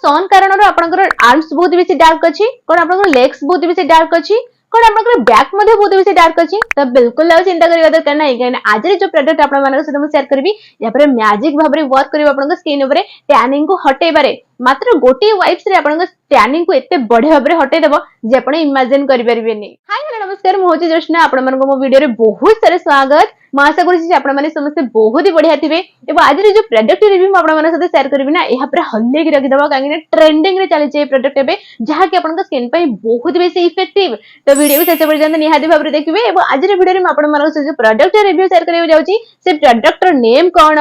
सन कारण आपनकर आर्म्स बहुत बेसी डार्क अछि, कोन आपनकर लेग्स बहुत बेसी डार्क अछि, कोन आपनकर बैक मध्ये बहुत बेसी डार्क अछि, त बिल्कुल चिंता करिवा दरकार नाही। काहे आज जो प्रोडक्ट आपण मानक सहित शेयर करबी या पर मैजिक भाबरे वर्क करिवा आपनकर स्किन ऊपर टैनिंग को हटेबारे मात्र गोटे वाइप्स रे आपनकर टैनिंग को एते बढ़िया भाबरे हटे देबो जे आपण इमेजिन करि परिबेनी। हाय हेलो नमस्कार, मु होची जस्ना आपण मानक मो वीडियो रे बहुत सारे स्वागत। मैं आशा करूँ आपण मैंने समस्त बहुत ही बढ़िया थे। आज जो प्रोडक्ट रिव्यू आपण मैंने साथ शेयर करी ना यहाँ पर हल्ले की रखिदेव कहीं ट्रेंडिंग रे चली प्रोडक्ट ए जहाँकि आपन स्किन पे बहुत बेसी इफेक्टिव। तो वीडियो को शेष पर्यंत निहाती भाव में देखिए। आज वीडियो में आपण मानक जो प्रोडक्ट रिव्यू शेयर करने जाऊँगी से प्रोडक्ट नेम कौन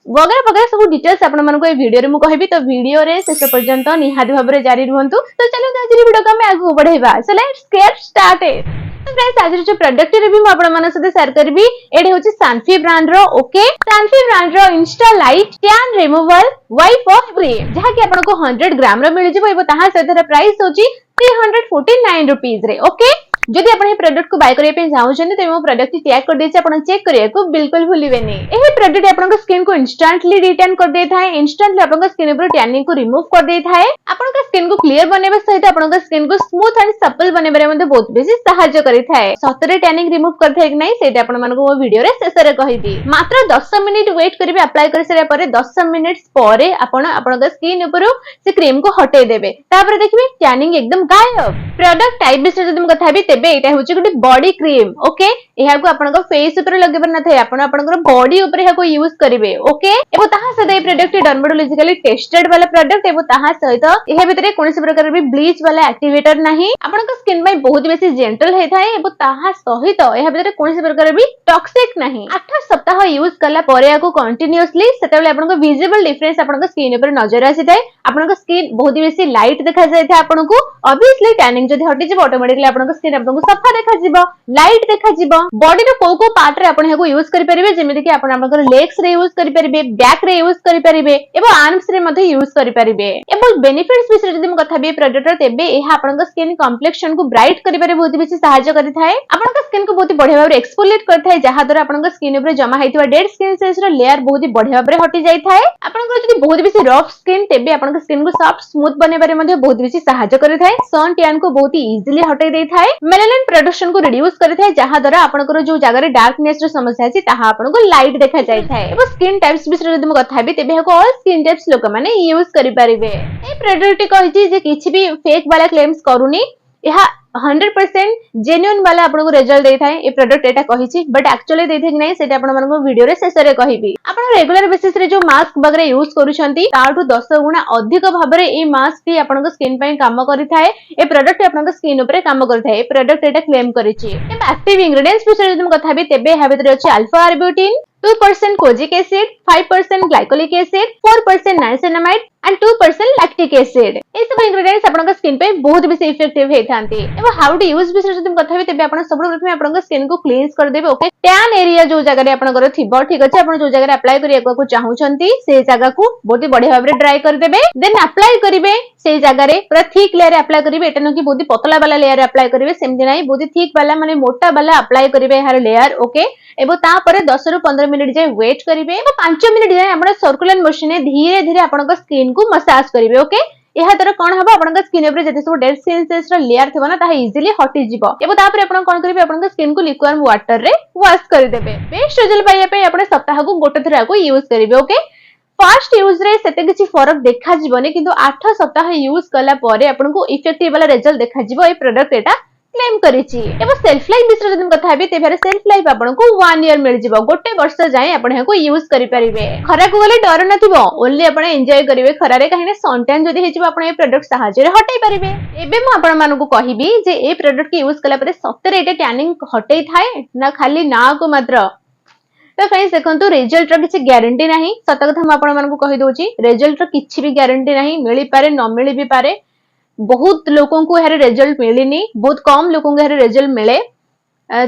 वगैरह वगैरह सब डिटेल्स आपण मानक ए वीडियो रे मु कहबी। तो वीडियो रे शेष पर्यंत निहाती भाव में जारी रुहंतु। तो चलो आज वीडियो को मैं आगु बढ़ाइबा। So let's get started. तो फ्रेंड्स आज जो प्रोडक्ट रिव्यू आपण मानक साथ शेयर करबी एडी होची सैनफी ब्रांड रो। ओके, सैनफी ब्रांड रो insta lite tan removal wipe off cream जहाँ की आपन को 100 ग्राम रो मिल जिवो एबो ताहा सहित प्राइस होची 349 रुपीस रे। ओके, जदि आपण ए प्रोडक्ट को बाय करिया पे चाहउछन त मो प्रोडक्ट टैग कर देछि, आपण चेक करिया को बिल्कुल भूलिबेनी। एही प्रोडक्ट आपन को स्किन को इंस्टेंटली रिटर्न कर दे थाए, इंस्टेंटली आपन को स्किन ऊपर टैनिंग को रिमूव कर दे थाए, आपन को स्किन को क्लियर बनेबे सहित आपन को स्किन को स्मूथ एंड सपल बनेबे रे मध्ये बहुत बेसी सहायता करि थाए। सतरे टैनिंग रिमूव कर थाए कि नै सेटा आपण मन को मो वीडियो रे शेष रे कहिबी। मात्र 10 मिनिट वेट करिवे अप्लाई कर सरे परे 10 मिनिट्स परे आपण आपन को स्किन ऊपर से क्रीम को हटे देबे, तापर देखिबे टैनिंग एकदम गायब। प्रोडक्ट टाइप बिषय जदि हम कथा भी तेबे एटा होची गुडी बॉडी क्रीम। ओके, एहा को आपन को फेस ऊपर लगेबर न थाए, आपन आपन को बॉडी ऊपर एहा को यूज करिवे। ओके, एबो ताहा सदै प्रोडक्ट डर्मेटोलॉजिकली टेस्टेड वाला प्रोडक्ट एबो ताहा सहित एहा भितरे कोनसी प्रकार भी ब्लीच वाला एक्टिवेटर नाही, आपन को स्किन में बहुत बेसी जेंटल हे थाए एबो ताहा सहित एहा भितरे कोनसी प्रकार भी टॉक्सिक नाही। 8 सप्ताह यूज करला परे आको कंटीन्यूअसली सेतेबेले आपन को विजिबल डिफरेंस आपन को स्किन ऊपर नजर आसी थाए, आपन को स्किन बहुत बेसी लाइट देखा जाय थाए। आपन को ऑब्वियसली टैनिंग जदि हटि जिवो ऑटोमेटिकली आपन को स्किन आपन को सफा देखा जिवो, लाइट देखा जिवो। बॉडी रो को पार्ट रे आपन हेको यूज करि परिबे, जेमिति कि आपन आपन लेग्स रे यूज करि परिबे, बैक रे यूज करि परिबे एबो आर्म्स रे मध्ये यूज करि परिबे। एबो बेनिफिट्स विषय जदि हम कथा बे प्रोडक्ट तेबे एहा आपन को स्किन कॉम्प्लेक्शन को ब्राइट करि पारे बहुत बेसी सहायता करि थाए, आपन को स्किन को बहुत बढ़िया भाबरे एक्सफोलिएट करि थाए, जहा द्वारा आपन को स्किन ऊपर जमा हैतिबा डेड स्किन सेल्स रो लेयर बहुत बढ़िया भाबरे हटि जाय थाए। आपन को जदि बहुत बेसी रफ स्किन तेबे आपन को स्किन को सॉफ्ट स्मूथ बनेबारे मध्ये बहुत बेसी सहायता करि थाए, सन टैन को बहुत इजीली हटाई दे थाए, मेलानिन प्रोडक्शन को रिड्यूस करि थाए, जहा द्वारा आपन को जो जगह रे डार्कनेस रो समस्या अछि ताहा आपन को लाइट देखा जाय थाए। एबो स्किन टाइप्स विषय जदि हम कथा हेबी तेबे हेको ऑल स्किन टाइप्स लोक माने यूज करि परिबे। ए प्रोडक्ट कहिछि जे किछि भी फेक वाला क्लेम्स करूनी, एहा 100% जेन्युइन वाला आपन को रिजल्ट दे थाए। ए product Etah कहिछि but actually they थे कि नै सेटा आपन मन को वीडियो रे शेष रे कहिबी। आपन रेगुलर बेसिस रे जो मास्क वगैरह यूज करूछंती ताठू 10 गुना अधिक भाबरे ए मास्क टी आपन को स्किन पे काम करि थाए, ए प्रोडक्ट आपन को स्किन ऊपर काम करि थाए। ए प्रोडक्ट एटा क्लेम करिछि। ए एक्टिव इंग्रेडिएंट्स विषय जदि हम कथा भी तेबे हा भितरे अछि alpha arbutin, 2% kojic acid, 5% glycolic acid, 4% niacinamide and 2% lactic acid. ए सब इंग्रेडिएंट्स आपन को स्किन पे बहुत बेसी इफेक्टिव हे थांती। एबो हाउ टू यूज विषय जदि हम कथा भी तेबे आपन सब प्रथमे आपन को स्किन को क्लींस कर देबे। ओके, टैन एरिया जो जगह रे आपन को थिबो, ठीक अछि, आपन जो जगह रे अप्लाई करिया को चाहउछंती से जगह को बहुत बढ़िया भाबरे ड्राई कर देबे, देन अप्लाई करिवे से जगह रे पूरा थिक लेयर अप्लाई करिवे। एटा न कि बहुत पतला वाला लेयर अप्लाई करिवे, सेमति नै बहुत थिक वाला माने मोटा वाला अप्लाई करिवे हर लेयर। ओके, एबो ता परे 10 रु 15 मिनिट जे वेट करिवे, एबो 5 मिनिट जे आपण सर्कुलर मोशन ने धीरे धीरे आपण को स्किन को मसाज करिवे। ओके, एहा तरह कोन हबो आपण को स्किन ऊपर जति सब डेड स्किन सेल्स रो लेयर थबो ना ताहा इजीली हटि जिवो। एबो ता परे आपण कोन करिवे, आपण को स्किन को लिक्विड वाटर रे वॉश कर देबे। बेस्ट रिजल्ट पाइया पे आपण सप्ताह को गोटे थरा को यूज करिवे। ओके, फर्स्ट यूज रे सेते किछि फरक देखा जिवोनी, किंतु 8 सप्ताह यूज कला परे आपण को इफेक्टिव वाला रिजल्ट देखा जिवो। ए प्रोडक्ट एटा क्लेम करिछि। एबो सेल्फ लाइफ विषय जदि हम कथा हेबी तेबे सेल्फ लाइफ आपन को 1 ईयर मिल जिवो, गोटे वर्ष जाय आपन हेको यूज करि परिबे। खरा को गले डर नथिबो, ओनली आपन एन्जॉय करिवे खरा रे, काहे ने सन टैन जदि हेजिबो आपन ए प्रोडक्ट सहायता रे हटाई परिबे। एबे म आपन मानु को कहिबी जे ए प्रोडक्ट के यूज कला परे सत्तर एटा टैनिंग हटाई थाए ना खाली ना को मात्र। तो फ्रेंड्स देखंतु रिजल्ट रो किछि गारंटी नाही, सत कथा म आपन मानु को कहि दोछि, रिजल्ट रो किछि भी गारंटी नाही, मिली पारे न मिली भी पारे। बहुत लोगों को यार रिजल्ट मिलेनी, बहुत कम लोगों को यार रिजल्ट मिले।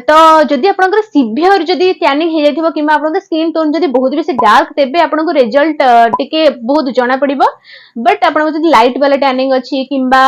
तो जदि आपनकर सिवियर जदि टैनिंग हे जायथिबो किबा आपनकर स्किन टोन जदि बहुत बेसी डार्क तेबे आपनको रिजल्ट टिके बहुत जणा पड़िबो। बट आपनको जदि लाइट वाला टैनिंग अछि किबा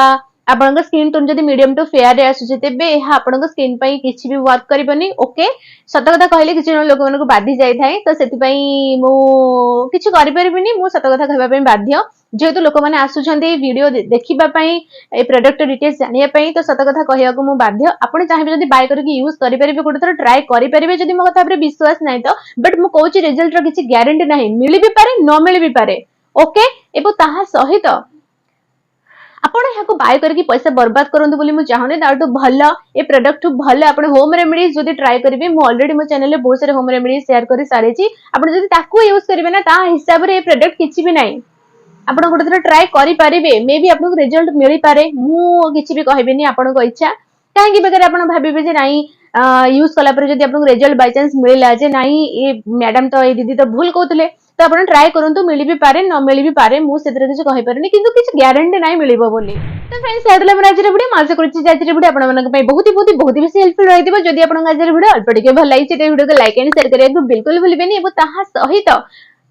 आपनकर स्किन टोन जदि मीडियम टू फेयर रे आसुछि तेबे एहा आपनकर स्किन पई किछि भी वर्क करिबनी। ओके, सत कथा कहले किछि लोक मानको बाधी जाय थाए, तो सेति पई मु किछि करि परिबिनी, मु सत कथा कहबा पई बाध्य। जेहेतु लोक मैंने आसुचंदी वीडियो देखिबा पई ए प्रोडक्ट डिटेल्स जानिया पई तो सत कथा कहया को मु बाध्य आपण चाहे जदी बाय करके यूज करि परिबे गोटे थोर ट्राई करि परिबे जदी मो कथा पर विश्वास नाही तो बट मु कहूची रिजल्ट रो किछि गारंटी नाही मिली भी पारे न मिली भी पारे ओके एबो ताहा सहित आपण यहाँ बाय करके पैसा बर्बाद करंतु बोली मु चाहूनी ताटू भल ए प्रोडक्ट भल आपण होम रेमेडीज जदी ट्राई करिवे मु ऑलरेडी मो चैनल रे बहुत सारे होम रेमेडीज शेयर करि सारे छी आपण जदी ताकू यूज करिवे ना ता हिसाब रे ए प्रोडक्ट किछि भी नाही आपण गोटे थोर ट्राई करि परिबे मे बी आपन रिजल्ट मिली पारे मु किछि भी कहबेनी आपण को इच्छा काहेकि बेकर आपण भाबिबे जे नाही यूज कला पर जदी आपन रिजल्ट बाय चांस मिलला जे नाही ए मैडम तो ए दीदी तो भूल कहतले तो आपण ट्राई करंतु मिली भी पारे न मिली भी पारे मु सेतरे किछ कहि पारेनी किंतु किछ गारंटी नाही मिलिबो बोली तो फ्रेंड्स हेडला मन आज वीडियो मासे करछि जे आज वीडियो आपण मन पई बहुत बेसी हेल्पफुल रहिदिबो जदी आपण आज वीडियो अल्प टिके भल लागिछि ते वीडियो को लाइक एंड शेयर करिया बिल्कुल भूलिबेनी एबो ताहा सहित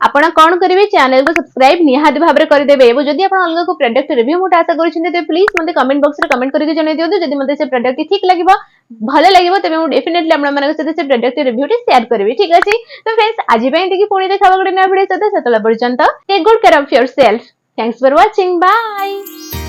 आपण कोन करिवे चैनल को सब्सक्राइब निहात भाबरे करि देबे एबो जदी आपण अलग को प्रोडक्ट रिव्यू मोटा आशा करिछिन ते प्लीज मते कमेंट बॉक्स रे कमेंट करके जणाइ दियौ जदी मते से प्रोडक्ट ठीक लागिबो भले लागिबो तबे मु डेफिनेटली आपण मानक साथे से प्रोडक्ट रिव्यू टी शेयर करबी ठीक अछि तो फ्रेंड्स आज पई देखि पुणी देखाबो गडे नया वीडियो सते सतला पर्यंत take good care of yourself thanks for watching bye.